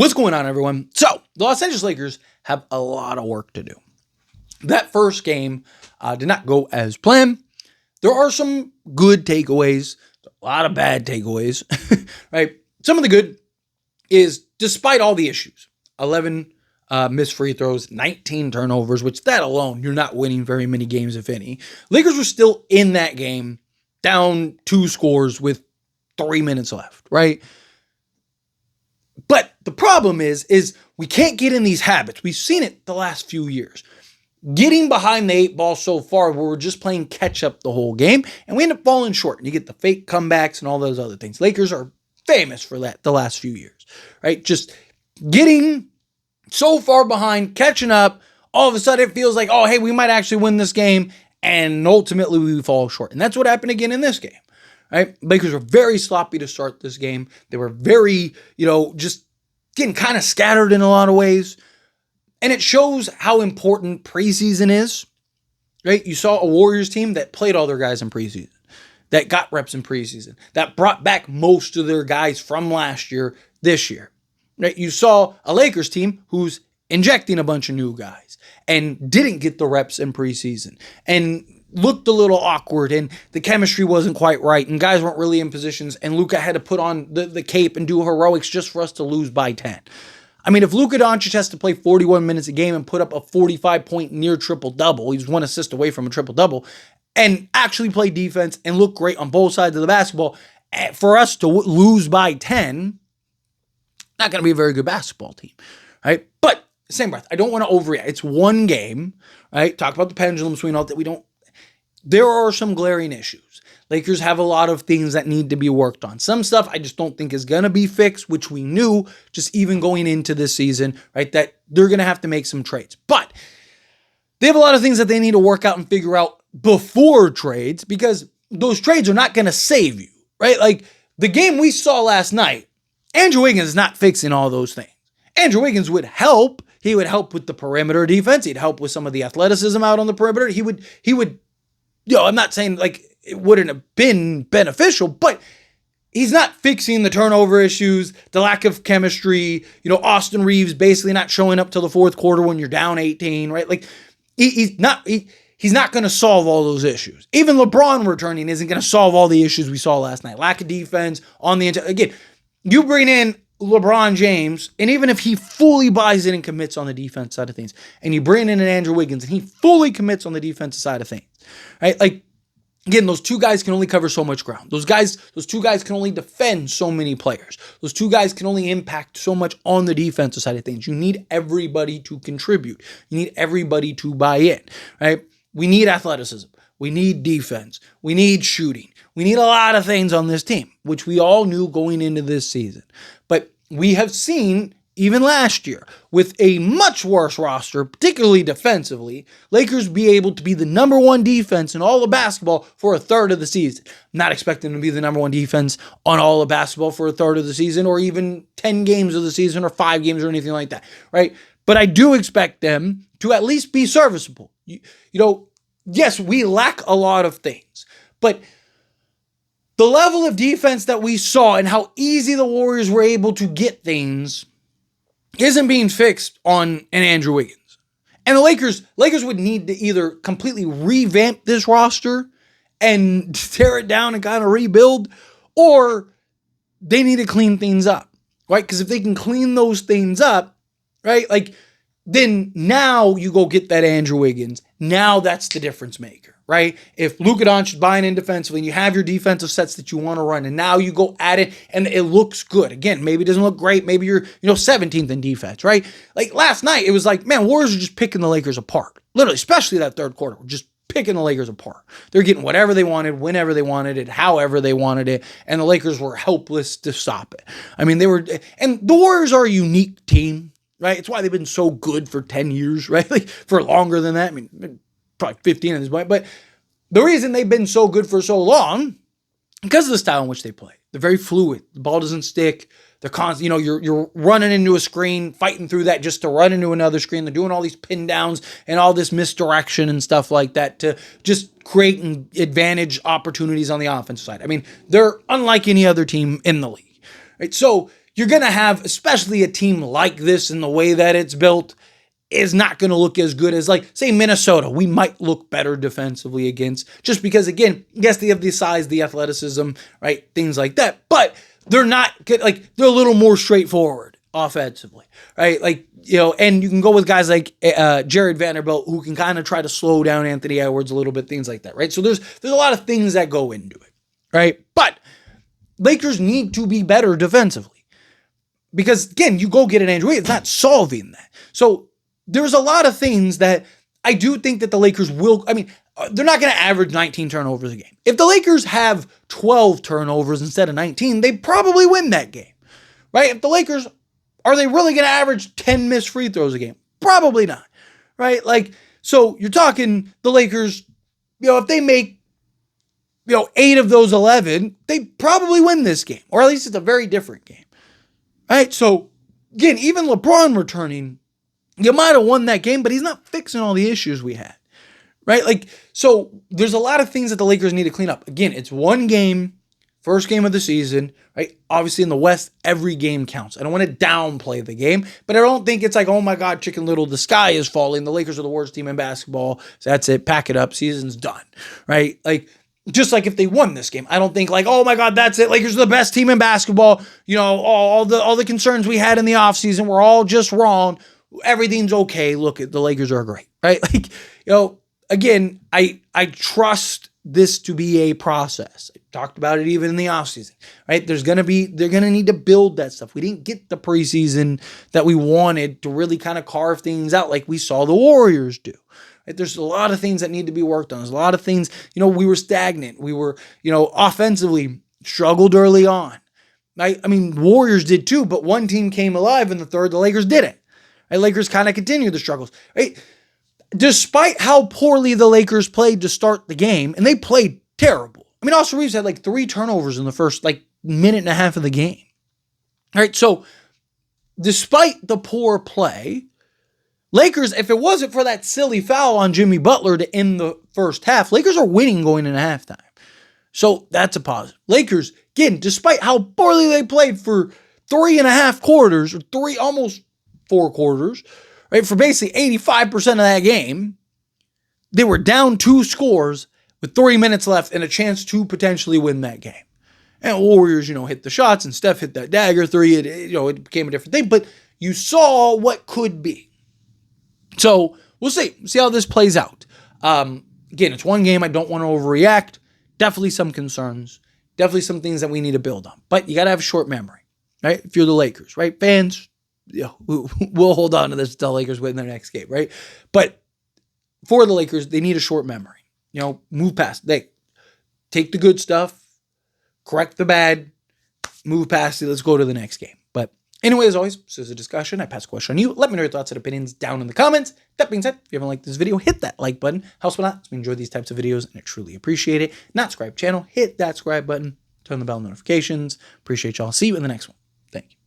What's going on, everyone? So, the Los Angeles Lakers have a lot of work to do. That first game did not go as planned. There are some good takeaways, a lot of bad takeaways, right? Some of the good is, despite all the issues, 11 missed free throws, 19 turnovers, which that alone, you're not winning very many games, if any. Lakers were still in that game, down 2 scores with 3 minutes left, right? But the problem is we can't get in these habits. We've seen it the last few years. Getting behind the 8 ball so far where we're just playing catch up the whole game, and we end up falling short. And you get the fake comebacks and all those other things. Lakers are famous for that the last few years, right? Just getting so far behind, catching up, all of a sudden it feels like, oh, hey, we might actually win this game, and ultimately we fall short. And that's what happened again in this game. Right? Lakers were very sloppy to start this game. They were very, just getting kind of scattered in a lot of ways. And it shows how important preseason is, right? You saw a Warriors team that played all their guys in preseason, that got reps in preseason, that brought back most of their guys from last year this year, right? You saw a Lakers team who's injecting a bunch of new guys and didn't get the reps in preseason and looked a little awkward, and the chemistry wasn't quite right, and guys weren't really in positions, and Luka had to put on the cape and do heroics just for us to lose by 10. I mean, if Luka Doncic has to play 41 minutes a game and put up a 45-point near triple-double, he was 1 assist away from a triple-double, and actually play defense and look great on both sides of the basketball, for us to lose by 10, not going to be a very good basketball team, right? But, same breath, I don't want to overreact. It's one game, right? Talk about the pendulum swing, all that we don't. There are some glaring issues. Lakers have a lot of things that need to be worked on. Some stuff I just don't think is going to be fixed, which we knew just even going into this season, right? That they're going to have to make some trades. But they have a lot of things that they need to work out and figure out before trades, because those trades are not going to save you, right? Like the game we saw last night, Andrew Wiggins is not fixing all those things. Andrew Wiggins would help. He would help with the perimeter defense. He'd help with some of the athleticism out on the perimeter. He would I'm not saying like it wouldn't have been beneficial, but he's not fixing the turnover issues, the lack of chemistry, Austin Reeves basically not showing up till the fourth quarter when you're down 18, right? Like he's not going to solve all those issues. Even LeBron returning isn't going to solve all the issues we saw last night. Lack of defense on the again, you bring in LeBron James, and even if he fully buys in and commits on the defense side of things, and you bring in an Andrew Wiggins and he fully commits on the defensive side of things, right? Like, again, those two guys can only cover so much ground. Those two guys can only defend so many players. Those two guys can only impact so much on the defensive side of things. You need everybody to contribute. You need everybody to buy in, right? We need athleticism. We need defense. We need shooting. We need a lot of things on this team, which we all knew going into this season. But we have seen, even last year, with a much worse roster, particularly defensively, Lakers be able to be the number 1 defense in all of basketball for a third of the season. I'm not expecting them to be the number 1 defense on all of basketball for a third of the season, or even 10 games of the season, or 5 games, or anything like that, right? But I do expect them to at least be serviceable. Yes, we lack a lot of things, but the level of defense that we saw and how easy the Warriors were able to get things isn't being fixed on an Andrew Wiggins. And the Lakers would need to either completely revamp this roster and tear it down and kind of rebuild, or they need to clean things up, right? Because if they can clean those things up, right, like then now you go get that Andrew Wiggins. Now that's the difference maker, right? If Luka Doncic is buying in defensively and you have your defensive sets that you want to run, and now you go at it and it looks good. Again, maybe it doesn't look great. Maybe you're 17th in defense, right? Like last night, it was like, man, Warriors are just picking the Lakers apart. Literally, especially that third quarter. We're just picking the Lakers apart. They're getting whatever they wanted, whenever they wanted it, however they wanted it, and the Lakers were helpless to stop it. I mean, and the Warriors are a unique team, right? It's why they've been so good for 10 years, right? Like for longer than that. I mean, probably 15 at this point. But the reason they've been so good for so long, because of the style in which they play. They're very fluid. The ball doesn't stick. They're constant, you're running into a screen, fighting through that just to run into another screen. They're doing all these pin downs and all this misdirection and stuff like that to just create advantage opportunities on the offensive side. I mean, they're unlike any other team in the league, right? So you're going to have, especially a team like this in the way that it's built, is not going to look as good as, like, say, Minnesota. We might look better defensively against, just because, again, yes, they have the size, the athleticism, right? Things like that. But they're not, like, they're a little more straightforward offensively, right? Like, you know, and you can go with guys like Jared Vanderbilt, who can kind of try to slow down Anthony Edwards a little bit, things like that, right? So there's a lot of things that go into it, right? But Lakers need to be better defensively, because, again, you go get an Andrew Wiggins, it's not solving that. So there's a lot of things that I do think that the Lakers will, I mean, they're not going to average 19 turnovers a game. If the Lakers have 12 turnovers instead of 19, they probably win that game, right? If the Lakers, are they really going to average 10 missed free throws a game? Probably not, right? Like, so you're talking the Lakers, you know, if they make, you know, 8 of those 11, they probably win this game, or at least it's a very different game, right? So, again, even LeBron returning, you might have won that game, but he's not fixing all the issues we had, right? Like, so there's a lot of things that the Lakers need to clean up. Again, it's one game, first game of the season, right? Obviously in the West, every game counts. I don't want to downplay the game, but I don't think it's like, oh my God, Chicken Little, the sky is falling. The Lakers are the worst team in basketball. So that's it. Pack it up. Season's done, right? Like, just like if they won this game, I don't think like, oh my God, that's it. Lakers are the best team in basketball. You know, all the concerns we had in the offseason were all just wrong. Everything's okay. Look, the Lakers are great, right? Like, you know, again, I trust this to be a process. I talked about it even in the offseason, right? They're going to need to build that stuff. We didn't get the preseason that we wanted to really kind of carve things out like we saw the Warriors do. Right? There's a lot of things that need to be worked on. There's a lot of things, you know, we were stagnant. We were, you know, offensively struggled early on. I mean, Warriors did too, but one team came alive in the third, the Lakers didn't. Right? Lakers kind of continued the struggles, right? Despite how poorly the Lakers played to start the game, and they played terrible. I mean, Austin Reeves had like 3 turnovers in the first like minute and a half of the game. All right, so despite the poor play, Lakers, if it wasn't for that silly foul on Jimmy Butler to end the first half, Lakers are winning going into halftime. So that's a positive. Lakers, again, despite how poorly they played for 3.5 quarters, or almost 4 quarters, right, for basically 85% of that game, they were down 2 scores with 3 minutes left and a chance to potentially win that game. And Warriors, you know, hit the shots, and Steph hit that dagger 3. It became a different thing, but you saw what could be. So we'll see how this plays out. Again, it's one game. I don't want to overreact. Definitely some concerns. Definitely some things that we need to build on. But you got to have a short memory, right? If you're the Lakers, right? Fans, you know, we'll hold on to this until the Lakers win their next game, right? But for the Lakers, they need a short memory. You know, move past. They take the good stuff, correct the bad, move past it. Let's go to the next game. But anyway, as always, this is a discussion. I pass a question on you. Let me know your thoughts and opinions down in the comments. That being said, if you haven't liked this video, hit that like button. Helps me a lot. We enjoy these types of videos, and I truly appreciate it. Not subscribe channel, hit that subscribe button. Turn the bell notifications. Appreciate y'all. See you in the next one. Thank you.